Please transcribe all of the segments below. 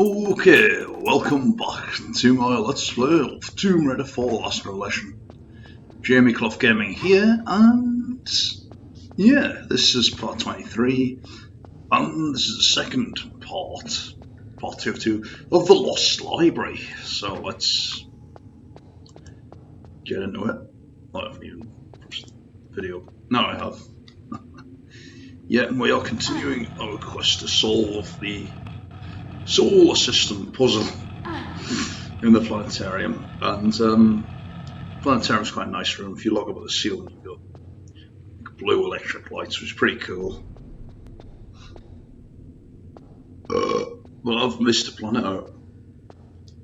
Okay, welcome back to my Let's Play of Tomb Raider 4 Last Revelation. Jamie Clough Gaming here, and yeah, this is part 23, and this is the second part 2 of 2, of the Lost Library. So let's get into it. I haven't even pushed the video. No, I have. Yeah, and we are continuing our quest to solve the solar system puzzle in the planetarium, and planetarium's quite a nice room. If you look up at the ceiling, you've got blue electric lights, which is pretty cool. But I've missed a planet out,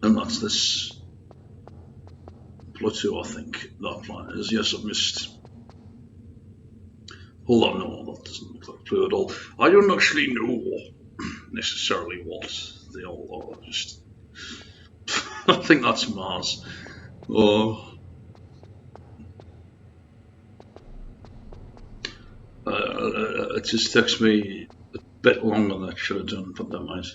and that's this Pluto, I think that planet is. Yes, I've missed. Hold on, no, that doesn't look like Pluto at all. I don't actually know necessarily what they all are. Just I think that's Mars. It just takes me a bit longer than I should have done, but never mind.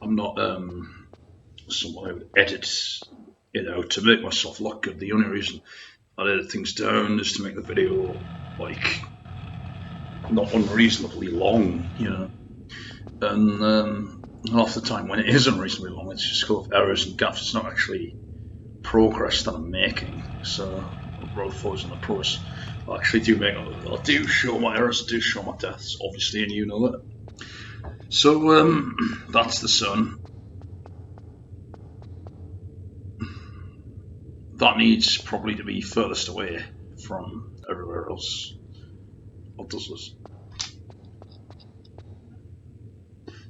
I'm not someone who would edit it out to make myself look good. The only reason I edit things down is to make the video like not unreasonably long, you know. And half the time when it is unreasonably long, it's just full of errors and gaffes. It's not actually progress that I'm making. So I'd rather focus on the progress. I actually do make. I do show my errors. I do show my deaths, obviously, and you know that. So that's the sun. That needs probably to be furthest away from everywhere else. What does this?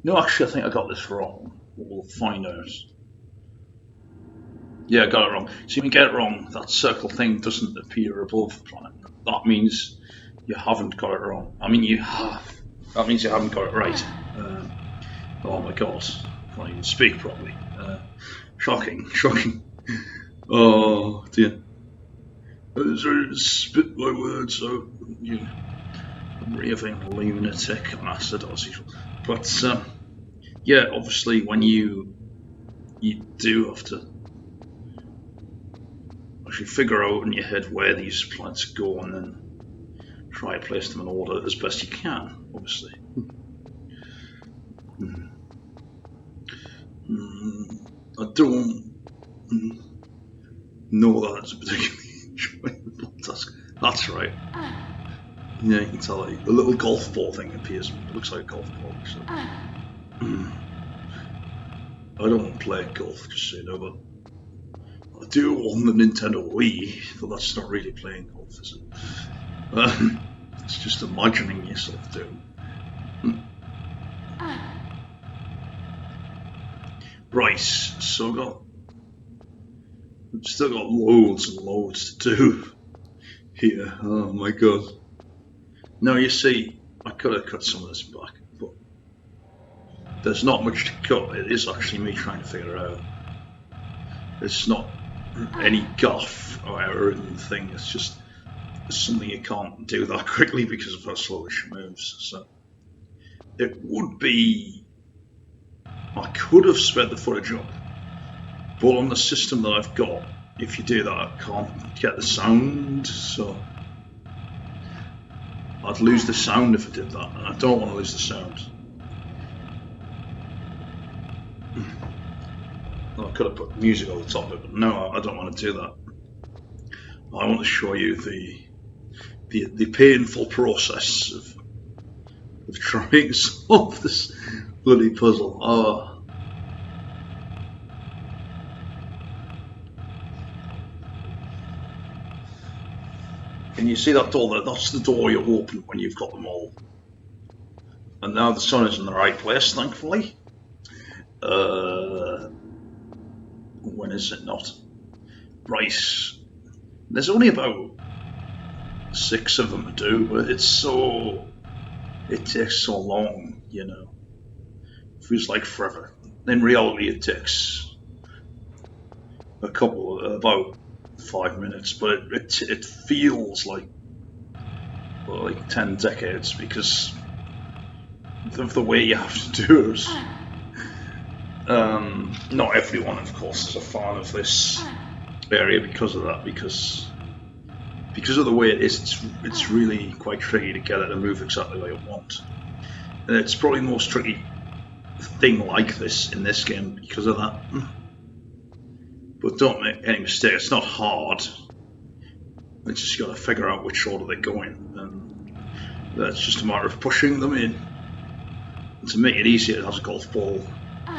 No, actually, I think I got this wrong. We'll find out. Yeah, I got it wrong. So if you get it wrong, that circle thing doesn't appear above the planet. That means you haven't got it wrong. I mean, you have. That means you haven't got it right. Oh my god, I can't even speak properly. Shocking, shocking. Oh dear. Spit my words out. You know, I'm raving lunatic on acid as usual. But yeah, obviously when you do have to actually figure out in your head where these planets go and then try to place them in order as best you can, obviously. I don't know that it's a particularly enjoyable task. That's right. Yeah, you can tell like, the little golf ball thing appears. It looks like a golf ball, actually. I don't play golf, just so you know, but I do on the Nintendo Wii, though that's not really playing golf, is it? It's just imagining yourself doing. Right, so I've still got loads and loads to do here. Oh my god. Now you see, I could have cut some of this back, but there's not much to cut. It is actually me trying to figure it out. It's not any guff or error in the thing, it's just something you can't do that quickly because of how slowly she moves. So it would be, I could have sped the footage up, but on the system that I've got, if you do that, I can't get the sound, so I'd lose the sound if I did that, and I don't want to lose the sound. Well, I could have put music on the top of it, but no, I don't want to do that. I want to show you the painful process of trying to solve this bloody puzzle. Can you see that door there? That's the door you open when you've got them all. And now the sun is in the right place, thankfully. When is it not? Right. There's only about 6 of them to do, but it takes so long, you know. It feels like forever. In reality, it takes about 5 minutes, but it feels like 10 decades, because of the way you have to do it. Not everyone, of course, is a fan of this area because of that, because of the way it is. It's really quite tricky to get it to move exactly like you want. And it's probably the most tricky thing like this in this game because of that. But don't make any mistake, it's not hard. It's just got to figure out which order they're going, and that's just a matter of pushing them in. And to make it easier, it has a golf ball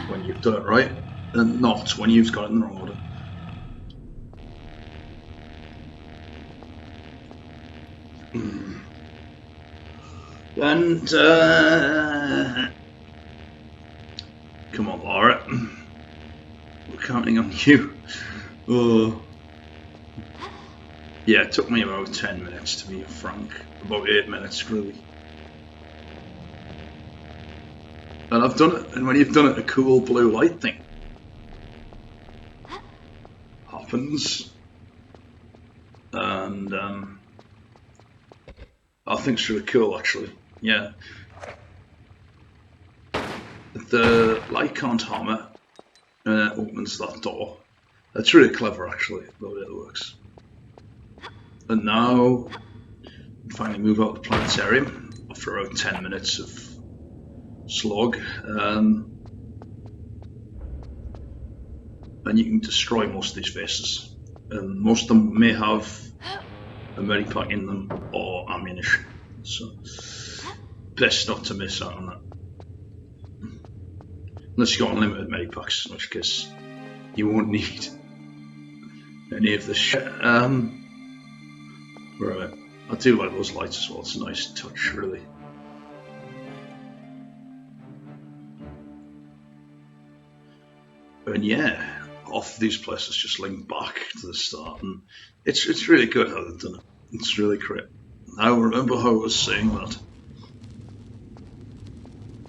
when you've done it right, and not when you've got it in the wrong order. And come on, Lara, we're counting on you. Yeah, it took me about 10 minutes to be frank, about 8 minutes really. And I've done it, and when you've done it, a cool blue light thing happens, and I think it's really cool actually. Yeah, the light can't hammer, and it opens that door. That's really clever actually, the way it works. And now, finally move out the planetarium after about 10 minutes of slog, and you can destroy most of these bases. And most of them may have a medipack in them or ammunition, so best not to miss out on that. Unless you've got unlimited medipacks, in which case you won't need any of this shit. Right, I do like those lights as well, it's a nice touch really. And yeah, off these places just link back to the start, and it's really good how they've done it. It's really great. I remember how I was saying that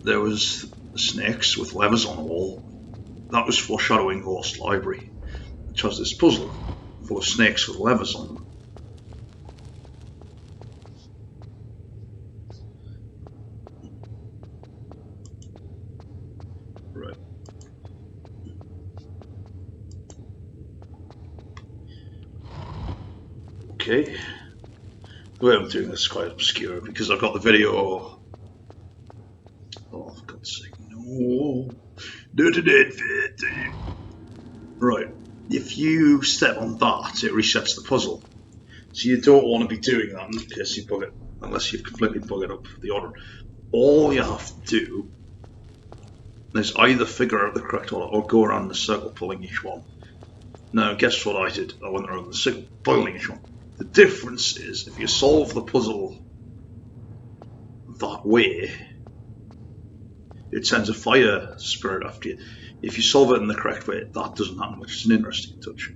there was snakes with levers on the wall. That was foreshadowing Horus Library, which has this puzzle full of snakes with levers on them. Right. Okay. The way I'm doing this is quite obscure because I've got the video. Oh, for God's sake, no. Right. If you step on that, it resets the puzzle. So you don't want to be doing that in case you bug it, unless you've completely bugged up the order. All you have to do is either figure out the correct order or go around the circle pulling each one. Now, guess what I did? I went around the circle pulling each one. The difference is if you solve the puzzle that way, it sends a fire spirit after you. If you solve it in the correct way, that doesn't happen, which is an interesting touch.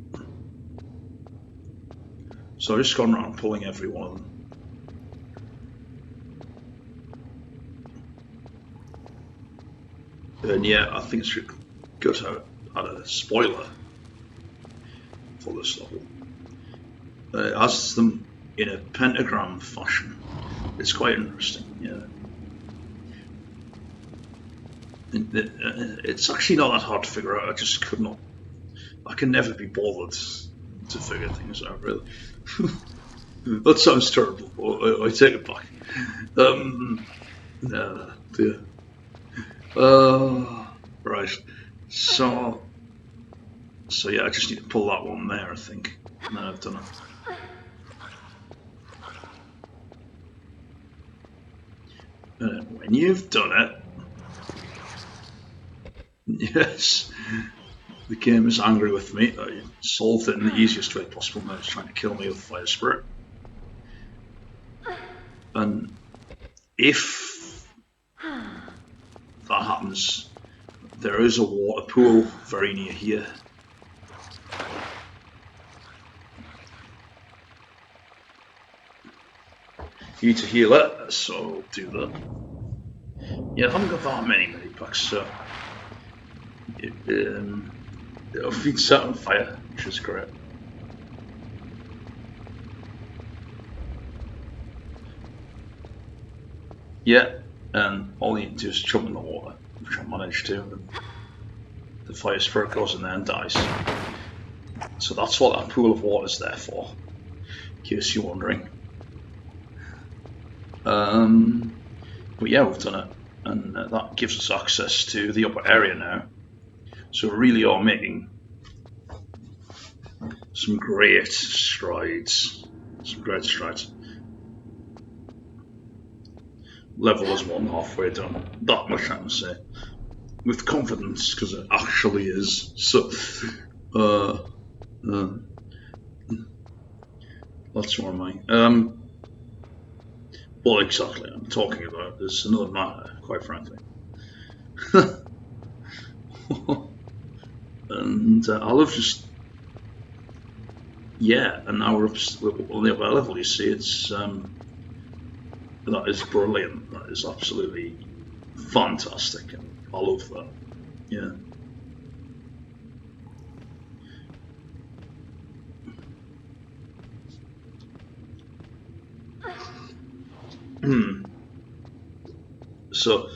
So I've just gone around pulling every one of them. And yeah, I think it's good to add a spoiler for this level. It has them in a pentagram fashion. It's quite interesting, yeah. It's actually not that hard to figure out. I just could not. I can never be bothered to figure things out, really. That sounds terrible. I take it back. Dear. Right. So yeah, I just need to pull that one there, I think, and then I've done it. And when you've done it, yes, the game is angry with me. I solved it in the easiest way possible. Now it's trying to kill me with fire spirit. And if that happens, there is a water pool very near here. You need to heal it, so I'll do that. Yeah, I haven't got that many medipacks, so it'll be set on fire, which is great. Yeah, and all you need to do is jump in the water, which I managed to, and the fire spirit goes in there and dies. So that's what that pool of water is there for, in case you're wondering. But yeah, we've done it, and that gives us access to the upper area now. So we really are making some great strides. Level is 1.5 done. That much I can say. With confidence, because it actually is. So, that's more mine. What exactly I'm talking about is another matter, quite frankly. And I'll have just... Yeah, and now we're on the upper level, you see, it's... that is brilliant, that is absolutely fantastic, and I love that, yeah. So,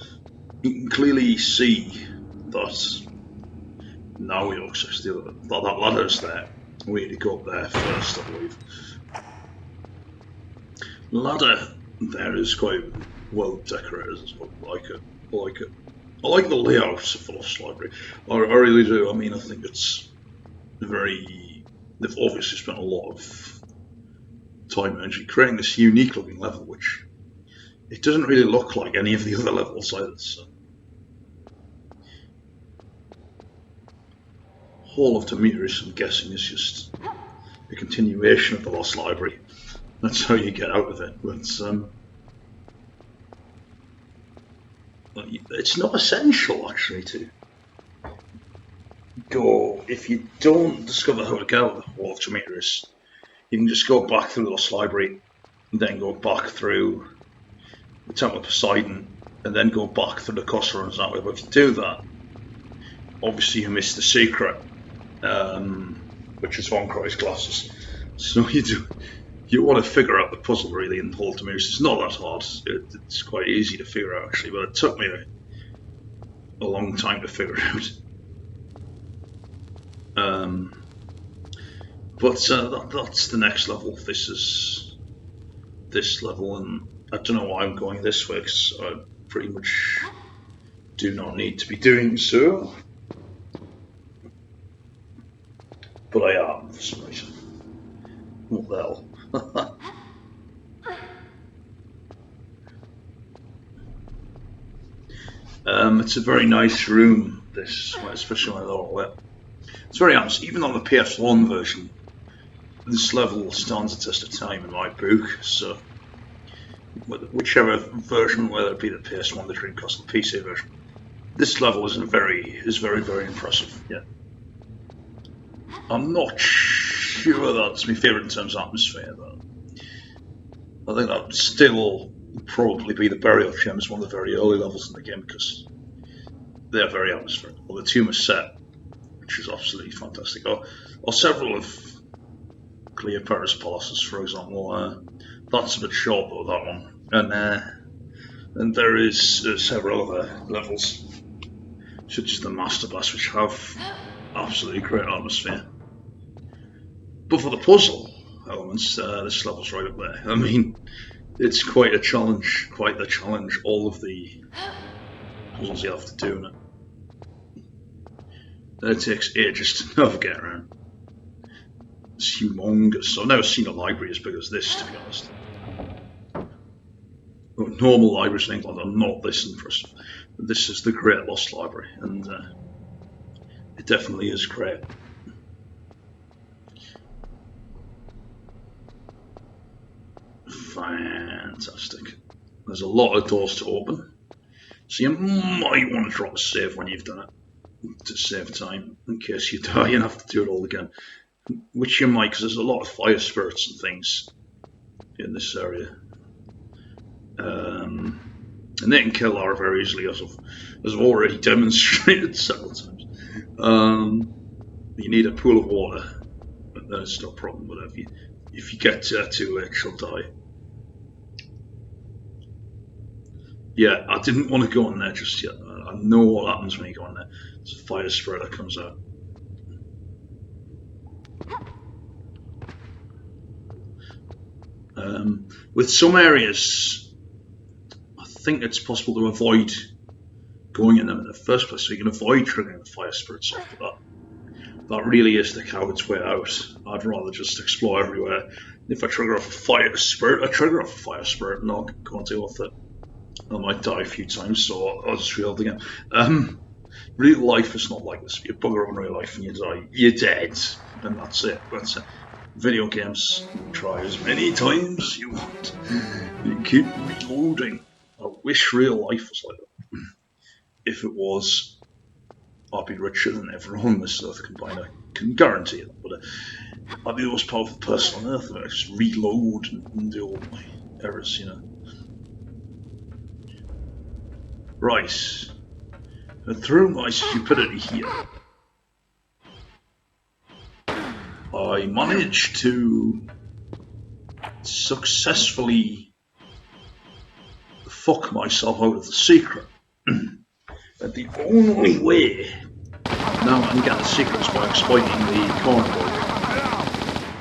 you can clearly see that now we access the other, that ladder's there. We need to go up there first, I believe. The ladder there is quite well decorated as well. I like it. I like the layout of the Lost Library. I really do. I mean, I think it's very... They've obviously spent a lot of time and energy creating this unique looking level, which it doesn't really look like any of the other levels either. So. Hall of Demetrius, I'm guessing, is just a continuation of the Lost Library. That's how you get out of it. But it's not essential, actually, to go. If you don't discover how to get out of the Hall of Demetrius, you can just go back through the Lost Library, and then go back through the Temple of Poseidon, and then go back through the coast runs that way. But if you do that, obviously you miss the secret, which is Von Croy's glasses. So you want to figure out the puzzle really in Hall of Demetrius. It's not that hard. It's quite easy to figure out actually, but it took me a long time to figure it out. But that's the next level. This is this level, and I don't know why I'm going this way, because I pretty much do not need to be doing so. But I am for some reason. What the hell? It's a very nice room, this, especially when they're all lit. It's very honest, even on the PS1 version, this level stands a test of time in my book, so whichever version, whether it be the PS1, the Dreamcast, or the PC version, this level is very, very impressive, yeah. I'm not sure that's my favourite in terms of atmosphere, though. I think that would still probably be the Burial Gems, one of the very early levels in the game, because they're very atmospheric. Or the Tomb of Set, which is absolutely fantastic. Or several of Cleopatra's palaces, for example. That's a bit short, though, that one. And there is several other levels, such as the Master Blast, which have absolutely great atmosphere. But for the puzzle elements, this level's right up there. I mean, it's quite the challenge, all of the puzzles you have to do in it. And it takes ages to navigate around. It's humongous. I've never seen a library as big as this, to be honest. Normal libraries in England are not this impressive. This is the Great Lost Library, and it definitely is great. Fantastic. There's a lot of doors to open, so you might want to drop a save when you've done it to save time in case you die and have to do it all again. Which you might, because there's a lot of fire spirits and things in this area. And they can kill Lara very easily, as I've already demonstrated several times. You need a pool of water, but that's no problem. But if you get too late, she'll die. Yeah, I didn't want to go in there just yet. I know what happens when you go in there. It's a fire spreader comes out. With some areas, I think it's possible to avoid going in them in the first place, so you can avoid triggering the fire spirits off. But that really is the coward's way out. I'd rather just explore everywhere. If I trigger off a fire spirit, I trigger off a fire spirit and I'll go and deal with it. I might die a few times, so I'll just reload again. Real life is not like this. If you bugger on real life and you die, you're dead, and that's it. But video games, try as many times as you want. You keep reloading. I wish real life was like that. If it was, I'd be richer than everyone on this earth combined. I can guarantee it. But I'd be the most powerful person on earth. I just reload and do all my errors, you know. Right. And through my stupidity here, I managed to successfully fuck myself out of the secret. But the only way now I can get the secret is by exploiting the corner.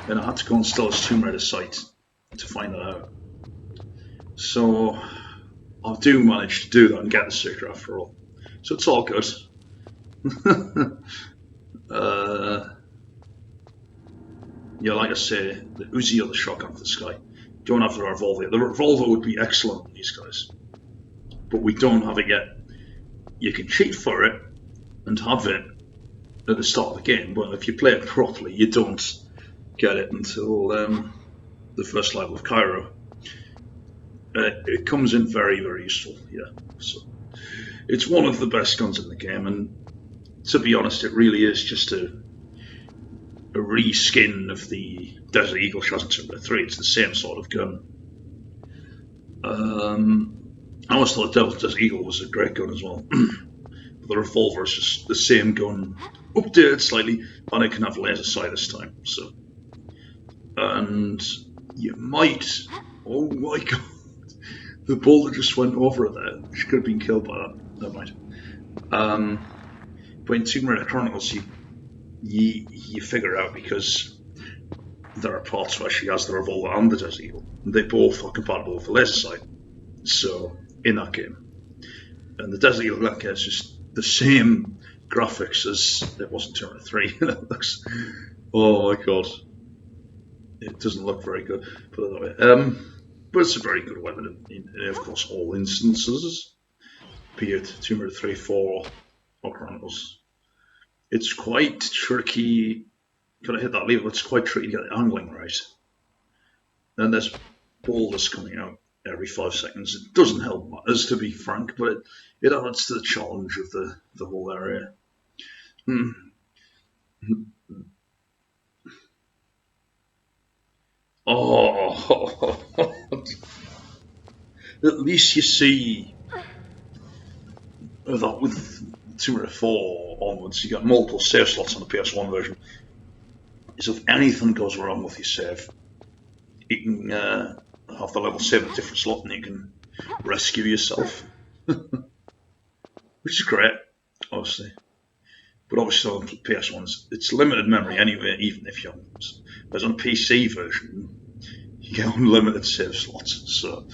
And I had to go and steal his Tomb Raider site to find that out. So I do manage to do that and get the secret after all. So it's all good. Yeah, like I say, the Uzi or the shotgun for this guy. Don't have the revolver. The revolver would be excellent on these guys, but we don't have it yet. You can cheat for it and have it at the start of the game, but if you play it properly, you don't get it until the first level of Cairo. It comes in very, very useful, yeah. So it's one of the best guns in the game, and to be honest, it really is just a reskin of the Desert Eagle shot in Tomb Raider 3. It's the same sort of gun. I always thought the Desert Eagle was a great gun as well. But the revolver is just the same gun, updated slightly, and it can have laser sight this time. So, and you might, oh my god, the bullet just went over it there. She could have been killed by that. Never mind. But in Tomb Raider Chronicles, you figure out, because there are parts where she has the revolver and the Desert Eagle. They both are compatible with the laser sight. So in that game, and the Desert Eagle that is just the same graphics as it was in Tomb Raider 3. It looks, oh my god, it doesn't look very good. Put it that way. But it's a very good weapon in of course all instances, be it Tomb Raider 3, 4, or Chronicles. It's quite tricky. Gotta hit that lever. It's quite tricky to get the angling right. And there's boulders coming out every 5 seconds. It doesn't help matters, to be frank, but it adds to the challenge of the whole area. Oh, at least you see that with Tomb Raider 4 onwards, you got multiple save slots on the PS1 version. So if anything goes wrong with your save, you can have the level save a different slot and you can rescue yourself. Which is great, obviously. But obviously on PS1's, it's limited memory anyway, even if you haven't. Whereas on a PC version, you get unlimited save slots. So,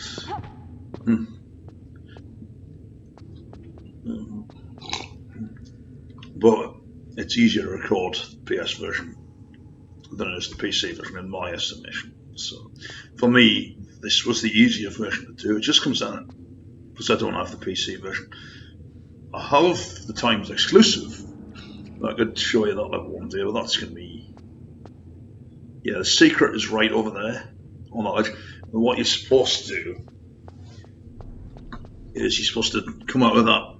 but it's easier to record the PS version than it is the PC version, in my estimation. So, for me, this was the easier version to do. It just comes down because I don't have the PC version. I have the Times exclusive. I could show you that level one day, but that's going to be... Yeah, the secret is right over there on that edge. And what you're supposed to do is you're supposed to come out of that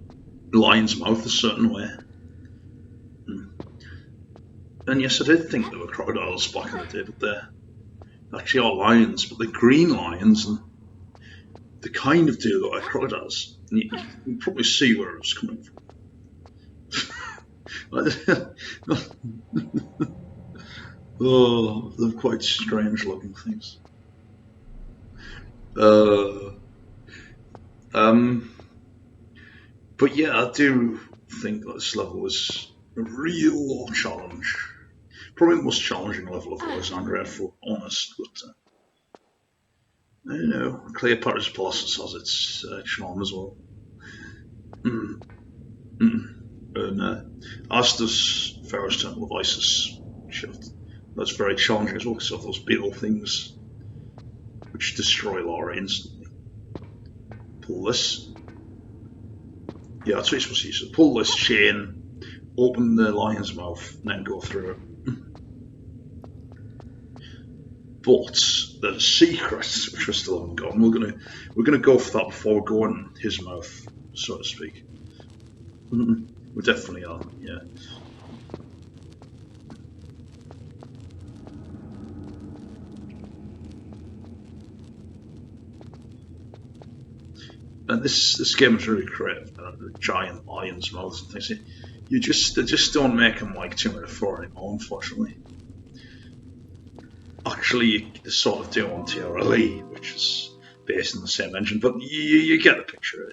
lion's mouth a certain way. And yes, I did think there were crocodiles back in the day, but they're actually are lions, but they're green lions, and they kind of do look like crocodiles. And you can probably see where it was coming from. Oh, they're quite strange looking things. But yeah, I do think that this level is a real challenge. Probably the most challenging level of Alexandria, for honest. But you know, Cleopatra's Palace has its charm as well. And as does Pharaoh's Temple of Isis. That's very challenging as well, because of those beetle things which destroy Lara instantly. Pull this. Yeah, that's what you're supposed to use. So pull this chain, open the lion's mouth, and then go through it. But there's a secret which we still haven't got, and we're gonna go for that before we go in his mouth, so to speak. We definitely are, yeah. And this game is really great. The giant lion's mouths and things. They just don't make them like 2 out of 4 anymore, unfortunately. Actually, they sort of do on TRLE, which is based on the same engine, but you get the picture.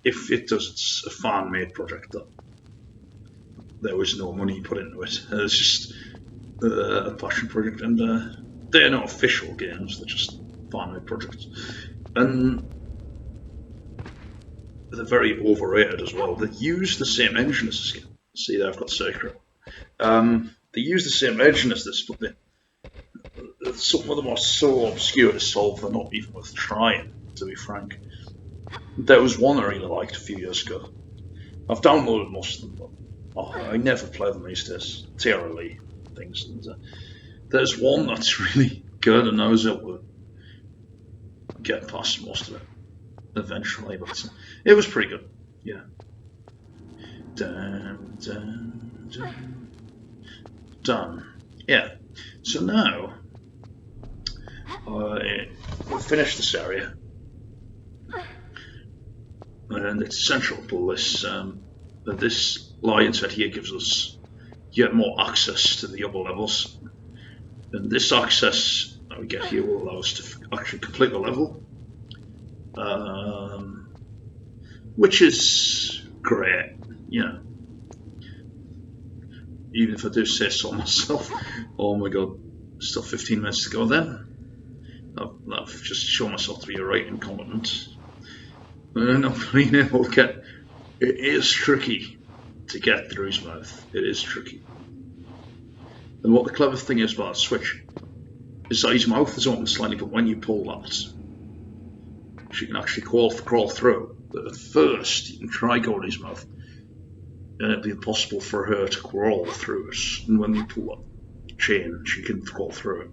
If it does, it's a fan-made project that there was no money put into it. It's just a passion project, and they're not official games, they're just fan-made projects. And they're very overrated as well. They use the same engine as this game. See there, I've got Secret. They use the same engine as this, but some of them are so obscure to solve they're not even worth trying, to be frank. There was one I really liked a few years ago. I've downloaded most of them, but I never play them these days. TRLE things. And, there's one that's really good, and I was able to get past most of it eventually, but it was pretty good. Yeah. Done. Yeah. So now we'll finish this area, and it's essential to pull this. This lion's head here gives us yet more access to the upper levels, and this access that we get here will allow us to actually complete the level, which is great, you know. Even if I do say so myself. Oh my god, still 15 minutes to go then. I've just shown myself to be a right incompetent. And not being able to get... It is tricky to get through his mouth. It is tricky. And what the clever thing is about a switch is that his mouth is open slightly, but when you pull that, she can actually crawl through. But at first, you can try going in his mouth, and it'd be impossible for her to crawl through it. And when you pull that chain, she can crawl through it.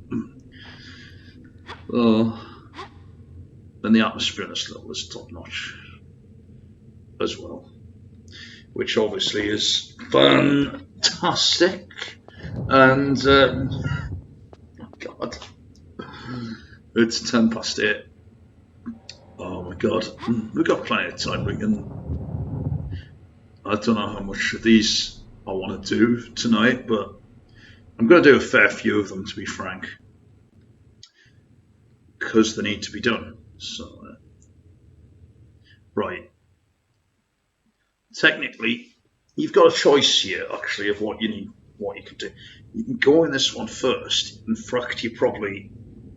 Then the atmosphere in this level is top notch as well, which obviously is fantastic. And oh god, it's 10 past 8. Oh my god, we've got plenty of time. We can. I don't know how much of these I want to do tonight, but I'm going to do a fair few of them, to be frank, because they need to be done. So, right. Technically, you've got a choice here, actually, of what you need, what you can do. You can go in this one first. In fact, you probably,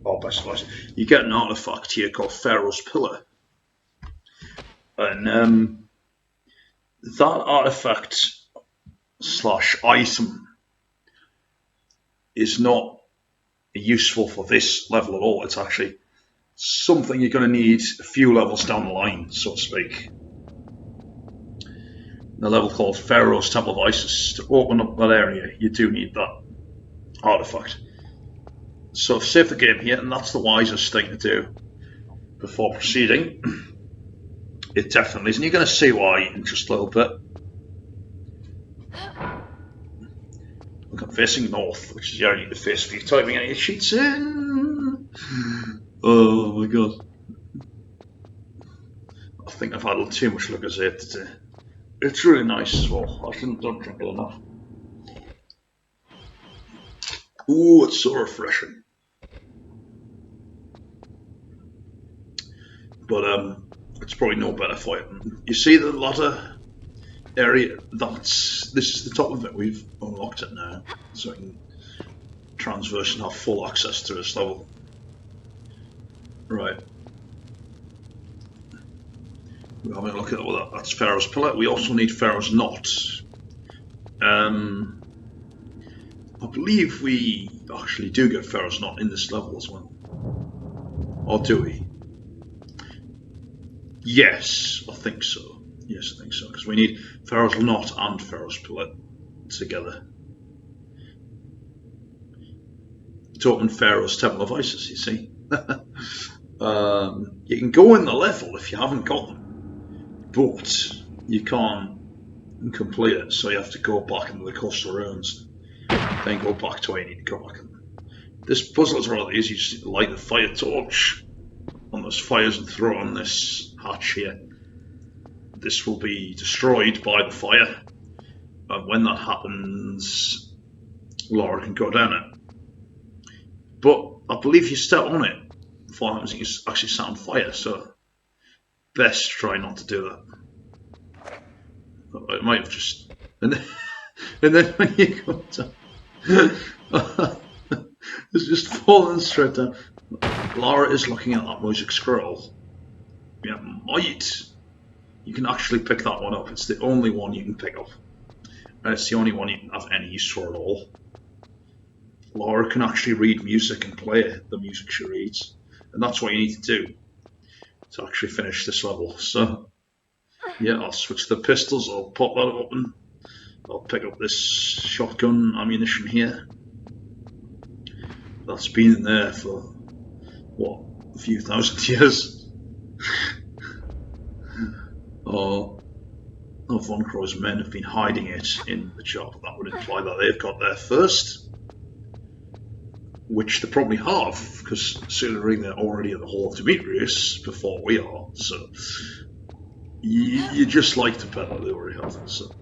or best advice, you get an artifact here called Pharaoh's Pillar, and that artifact / item is not useful for this level at all. It's actually something you're going to need a few levels down the line, so to speak. The level called Pharaoh's Temple of Isis. To open up that area, you do need that artifact. So save the game here, and that's the wisest thing to do before proceeding. It definitely is, and you're going to see why in just a little bit. Look, I'm facing north, which is the area you need to face if you're typing any cheats in. Oh my god. I think I've had too much Lucozade today. It's really nice as well. I don't drink it enough. Ooh, it's so refreshing. But it's probably no better for you. You see the ladder area? This is the top of it. We've unlocked it now, so I can transverse and have full access to this level. Right. We're having a look at all that. That's Pharaoh's Pillar. We also need Pharaoh's Knot. I believe we actually do get Pharaoh's Knot in this level as well. Or do we? Yes, I think so. Yes, I think so. Because we need Pharaoh's Knot and Pharaoh's Pillar together to open Pharaoh's Temple of Isis, you see. You can go in the level if you haven't got them, but you can't complete it, so you have to go back into the coastal ruins, then go back to where you need to go back in. This puzzle is rather easy. You just need to light the fire torch on those fires and throw on this hatch here. This will be destroyed by the fire, and when that happens, Lara can go down it. But I believe you step on it before it happens, you actually set on fire, so best try not to do that. It might have just... And then when you go down... it's just falling straight down. Lara is looking at that music scroll. Yeah, might. You can actually pick that one up. It's the only one you can pick up. And it's the only one you can have any use for at all. Lara can actually read music and play the music she reads. And that's what you need to do to actually finish this level. So, yeah, I'll switch the pistols, I'll pop that open, I'll pick up this shotgun ammunition here. That's been in there for, what, a few thousand years? Von Croy's men have been hiding it in the shop. That would imply that they've got there first. Which they probably have, because considering they're already at the Hall of Demetrius before we are, so you just like to bet that they already have it. So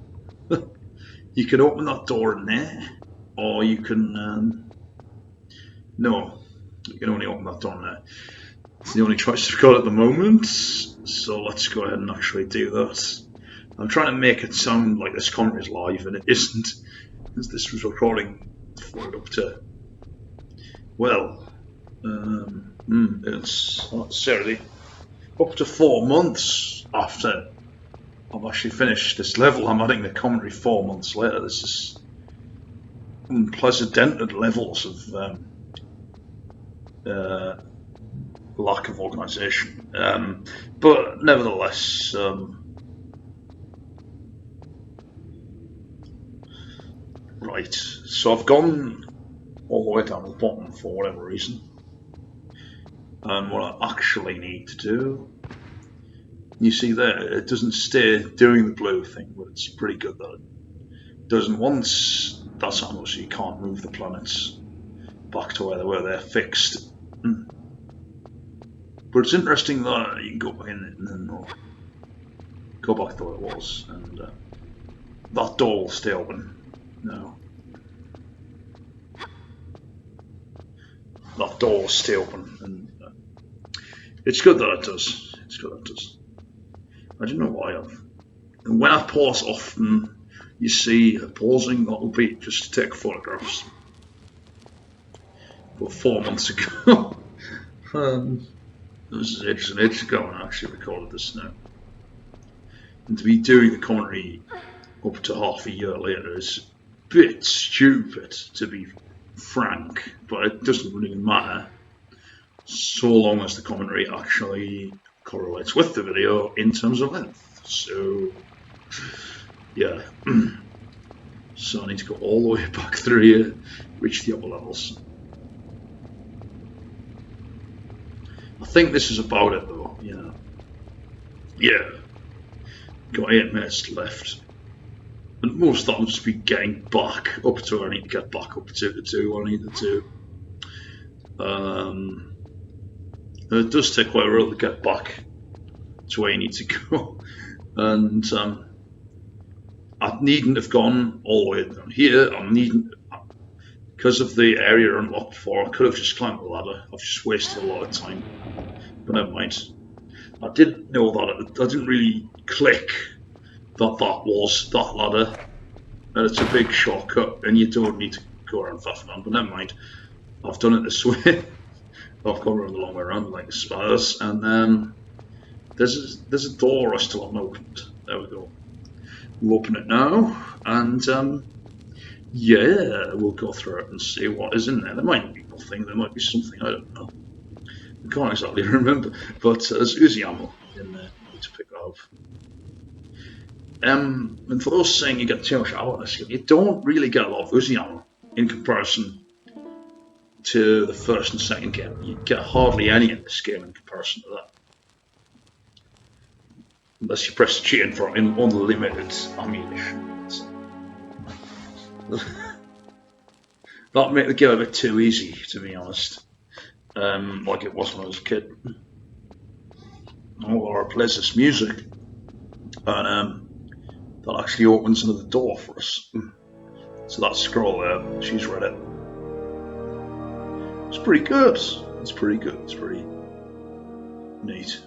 you can open that door in there, or you can no, you can only open that door in there. It's the only choice we've got at the moment. So let's go ahead and actually do that. I'm trying to make it sound like this commentary is live, and it isn't, because this was recording for it up to. Well, it's certainly up to 4 months after I've actually finished this level. I'm adding the commentary 4 months later. This is unprecedented levels of lack of organisation. But nevertheless, right, so I've gone all the way down to the bottom for whatever reason. And what I actually need to do, you see there, it doesn't stay doing the blue thing, but it's pretty good that it doesn't. Once that's happened, so you can't move the planets back to where they were, they're fixed. But it's interesting that you can go back in it and then go back to where it was, and that door will stay open now. That door will stay open, and it's good that it does. It's good that it does. I don't know why and when I pause often, you see pausing, that will be just to take photographs. But 4 months ago, this is ages and ages ago when I actually recorded this now. And to be doing the commentary up to half a year later is a bit stupid, to be frank, but it doesn't really matter so long as the commentary actually correlates with the video in terms of length. So yeah, so I need to go all the way back through here, reach the upper levels. I think this is about it though, yeah, got 8 minutes left. And most of that will just be getting back up to where I need to get back up to where I need to. It does take quite a while to get back to where you need to go. And I needn't have gone all the way down here. Because of the area unlocked before, I could have just climbed the ladder. I've just wasted a lot of time. But never mind. I did know that. I didn't really click that was that ladder. And it's a big shortcut, and you don't need to go around Fafnan, but never mind. I've done it this way. I've gone around the long way around like the spires, and there's a door I still haven't opened. There we go. We'll open it now, and yeah, we'll go through it and see what is in there. There might be nothing, there might be something, I don't know. I can't exactly remember, but there's Uzi ammo in there. I need to pick that up. And for those saying you get too much ammo in this game, you don't really get a lot of Uzi ammo in comparison to the first and second game. You get hardly any in this game in comparison to that. Unless you press chain for unlimited ammunition. That made the game a bit too easy, to be honest. Like it was when I was a kid. Oh, Lara plays this music, and that actually opens another door for us. So that scroll there, she's read it. It's pretty good. It's pretty good. It's pretty neat.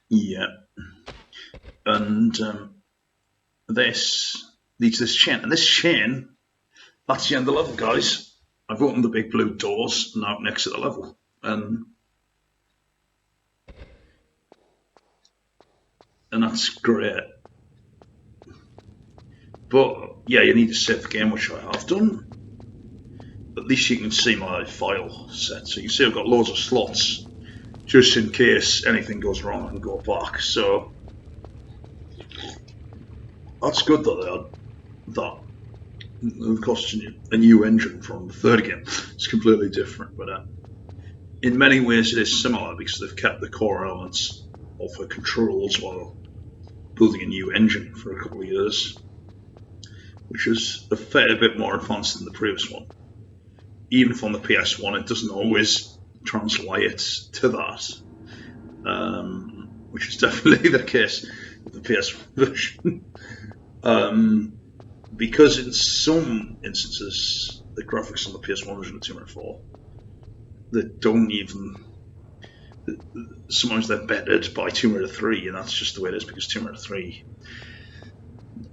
Yeah. And this leads to this chain. And this chain, that's the end of the level, guys. I've opened the big blue doors now next to the level. And that's great. But yeah, you need to save the game, which I have done. At least you can see my file set. So you can see I've got loads of slots, just in case anything goes wrong and go back. So that's good that they had that. Of course, a new engine from the third game. It's completely different, but in many ways it is similar because they've kept the core elements of the controls while building a new engine for a couple of years, which is a fair bit more advanced than the previous one. Even from the PS1, it doesn't always translate to that, which is definitely the case with the PS1 version. Because in some instances, the graphics on the PS1 version of Tomb Raider 4, they don't even. Sometimes they're bettered by Tomb Raider 3, and that's just the way it is because Tomb Raider 3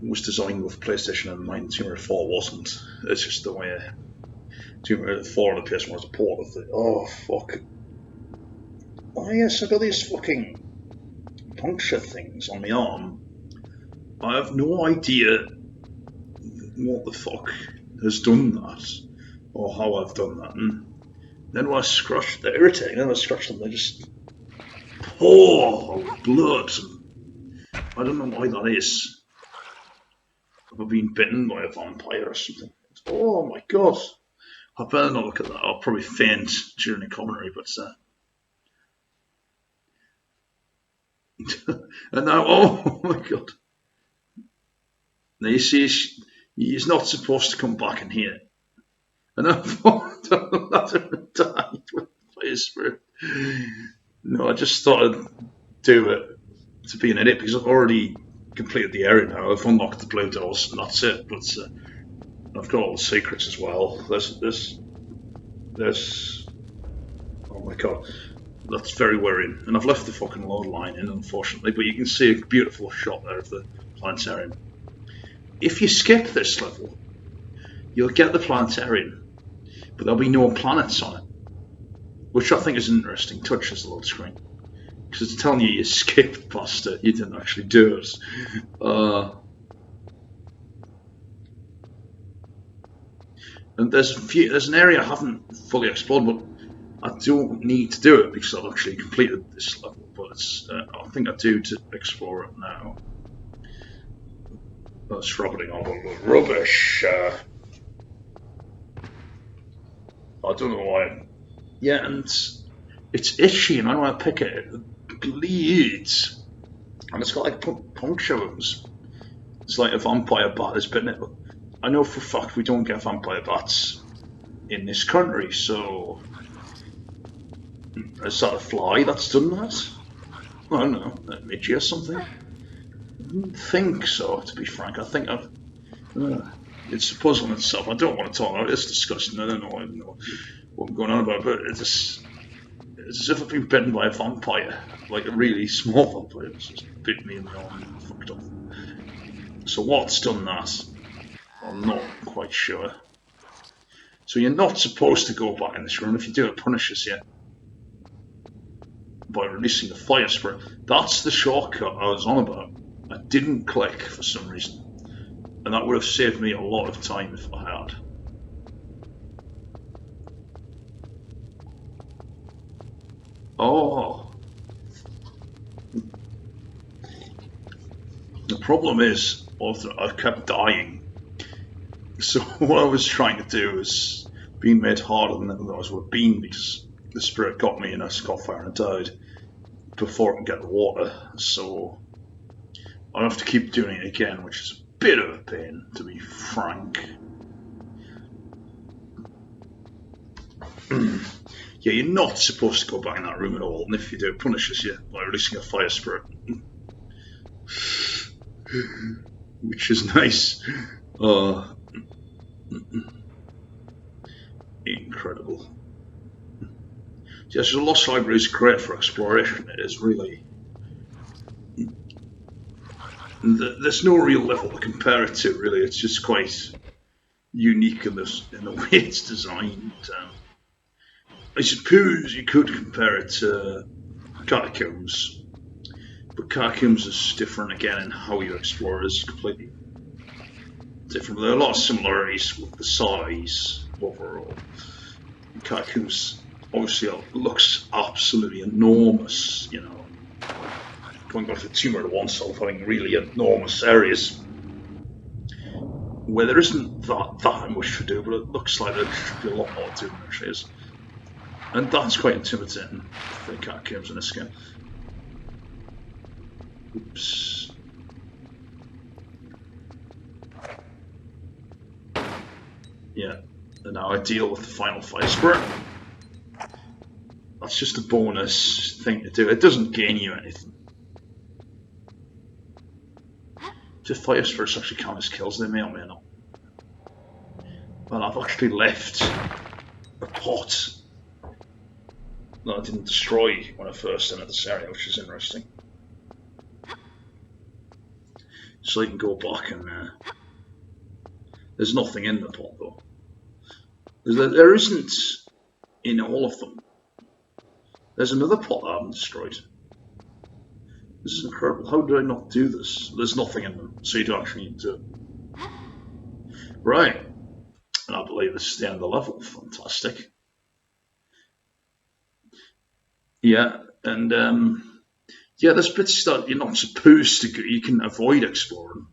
was designed with PlayStation in mind, and Tomb Raider 4 wasn't. It's just the way Tomb Raider 4 on the PS1 was a port of it. Oh, fuck. Oh, yes, I got these fucking puncture things on my arm. I have no idea what the fuck has done that, or how I've done that. And then when I scratch, they're irritating. Then when I scratch them, they just pour blood. And I don't know why that is. Have I been bitten by a vampire or something? Oh my god! I better not look at that. I'll probably faint during the commentary, but and now, oh my god! Now you see, he's not supposed to come back in here. And I thought that died with his spirit. No, I just thought I'd do it to be an idiot because I've already completed the area now. I've unlocked the blue doors and that's it. But I've got all the secrets as well. There's. Oh my god, that's very worrying. And I've left the fucking load line in, unfortunately. But you can see a beautiful shot there of the planetarium. If you skip this level, you'll get the planetarium, but there'll be no planets on it, which I think is an interesting touch as a load screen, because it's telling you skipped past it, you didn't actually do it. And there's an area I haven't fully explored, but I don't need to do it because I've actually completed this level, but I think I do to explore it now. That's rubbing all over rubbish. I don't know why. Yeah, and it's itchy, and I want to pick it. It bleeds, and it's got like puncture wounds. It's like a vampire bat has bitten it. But I know for a fact we don't get vampire bats in this country, so is that a fly that's done that? I don't know, a midgie or something. I don't think so, to be frank. I think it's a puzzle in itself. I don't want to talk about it. It's disgusting. I don't know. what I'm going on about, but it's as if I've been bitten by a vampire, like a really small vampire. It's just bit me in the arm and fucked off. So what's done that? I'm not quite sure. So you're not supposed to go back in this room. If you do, it punishes you by releasing the fire spirit. That's the shortcut I was on about. I didn't click for some reason, and that would have saved me a lot of time if I had. Oh. The problem is, I've kept dying. So what I was trying to do is being made harder than it otherwise would have been, because the spirit got me and I caught fire and died before I could get the water. So I have to keep doing it again, which is a bit of a pain, to be frank. Yeah, you're not supposed to go back in that room at all, and if you do, it punishes you by releasing a fire spirit. Which is nice. Incredible. Yes, the Lost Library is great for exploration. It is really. There's no real level to compare it to, really. It's just quite unique in the way it's designed. I suppose you could compare it to Catacombs, but Catacombs is different again in how you explore. It's completely different. There are a lot of similarities with the size overall. Catacombs obviously looks absolutely enormous, you know. Going back to the Tumor to oneself, having really enormous areas where there isn't that much to do, but it looks like there should be a lot more to do than there actually is. And that's quite intimidating for the Catacombs in this game. Oops. Yeah, and now I deal with the final fire spirit. That's just a bonus thing to do. It doesn't gain you anything. Do fire spirits actually count as kills? They may or may not. Well, I've actually left a pot that I didn't destroy when I first entered this area, which is interesting. So I can go back and there's nothing in the pot though. There isn't in all of them. There's another pot that I haven't destroyed. This is incredible. How did I not do this? There's nothing in them, so you don't actually need to. Right. And I believe this is the end of the level. Fantastic. Yeah, and yeah, there's bits that you're not supposed to go. You can avoid exploring.